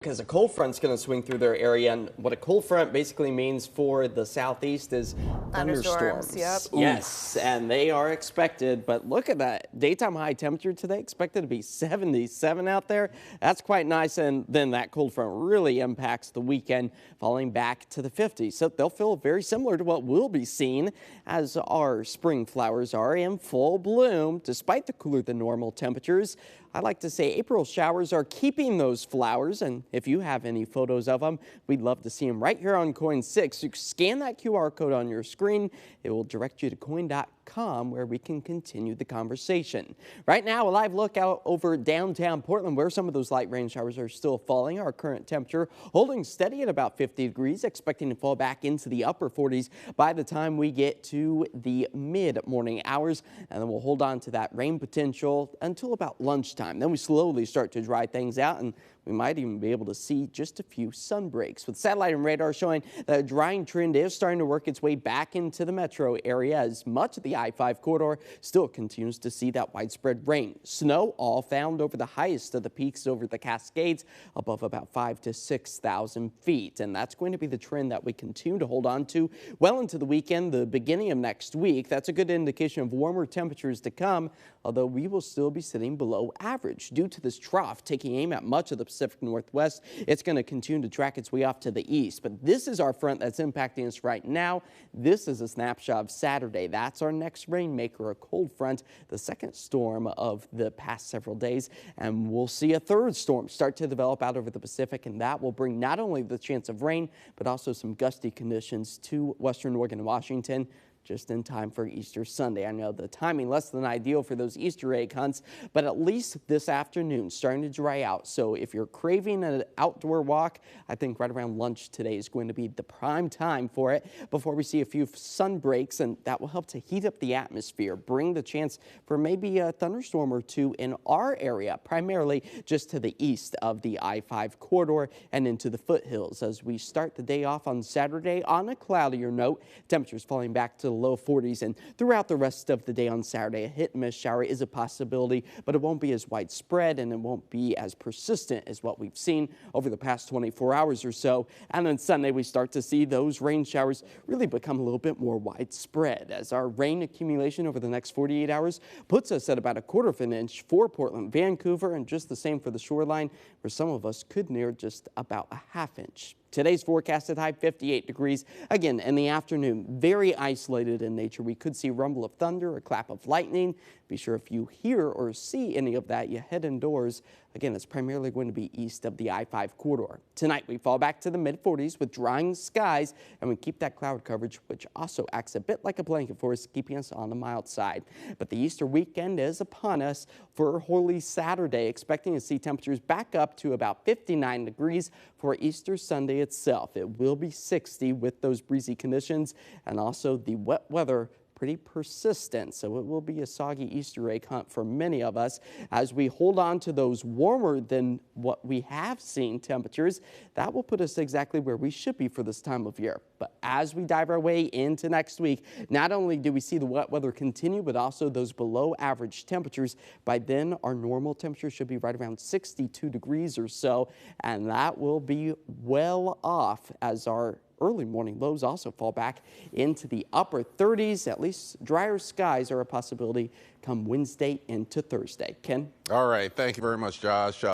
Because a cold front's going to swing through their area, and what a cold front basically means for the southeast is thunderstorms. Yep. Yes, and they are expected, but look at that. Daytime high temperature today expected to be 77 out there. That's quite nice, and then that cold front really impacts the weekend, falling back to the 50s. So they'll feel very similar to what we'll be seeing as our spring flowers are in full bloom, despite the cooler than normal temperatures. I like to say April showers are keeping those flowers, and if you have any photos of them, we'd love to see them right here on Coin 6. You scan that QR code on your screen. It will direct you to coin.com where we can continue the conversation. Right now, a live look out over downtown Portland where some of those light rain showers are still falling. Our current temperature holding steady at about 50 degrees, expecting to fall back into the upper 40s by the time we get to the mid-morning hours, and then we'll hold on to that rain potential until about lunchtime. Then we slowly start to dry things out, and we might even be able to see just a few sun breaks. With satellite and radar showing that a drying trend is starting to work its way back into the metro area, as much of the I-5 corridor still continues to see that widespread rain. Snow all found over the highest of the peaks over the Cascades, above about 5,000 to 6,000 feet. And that's going to be the trend that we continue to hold on to well into the weekend, the beginning of next week. That's a good indication of warmer temperatures to come, although we will still be sitting below average. Due to this trough taking aim at much of the Pacific Northwest, it's going to continue to track its way off to the east. But this is our front that's impacting us right now. This is a snapshot of Saturday. That's our next rainmaker, a cold front, the second storm of the past several days. And we'll see a third storm start to develop out over the Pacific, and that will bring not only the chance of rain, but also some gusty conditions to western Oregon and Washington, just in time for Easter Sunday. I know the timing less than ideal for those Easter egg hunts, but at least this afternoon starting to dry out. So if you're craving an outdoor walk, I think right around lunch today is going to be the prime time for it before we see a few sun breaks, and that will help to heat up the atmosphere, bring the chance for maybe a thunderstorm or two in our area, primarily just to the east of the I-5 corridor and into the foothills. As we start the day off on Saturday on a cloudier note, temperatures falling back to the low 40s, and throughout the rest of the day on Saturday, a hit and miss shower is a possibility, but it won't be as widespread and it won't be as persistent as what we've seen over the past 24 hours or so. And then Sunday, we start to see those rain showers really become a little bit more widespread, as our rain accumulation over the next 48 hours puts us at about a quarter of an inch for Portland, Vancouver, and just the same for the shoreline, where some of us could near just about a half inch. Today's forecasted high 58 degrees. Again, in the afternoon, very isolated in nature. We could see rumble of thunder, a clap of lightning. Be sure if you hear or see any of that, you head indoors. Again, it's primarily going to be east of the I-5 corridor. Tonight, we fall back to the mid-40s with drying skies, and we keep that cloud coverage, which also acts a bit like a blanket for us, keeping us on the mild side. But the Easter weekend is upon us for Holy Saturday, expecting to see temperatures back up to about 59 degrees for Easter Sunday itself. It will be 60 with those breezy conditions, and also the wet weather pretty persistent, so it will be a soggy Easter egg hunt for many of us as we hold on to those warmer than what we have seen temperatures. That will put us exactly where we should be for this time of year. But as we dive our way into next week, not only do we see the wet weather continue, but also those below average temperatures. By then, our normal temperature should be right around 62 degrees or so, and that will be well off as our early morning lows also fall back into the upper 30s. At least drier skies are a possibility come Wednesday into Thursday. Ken? All right. Thank you very much, Josh.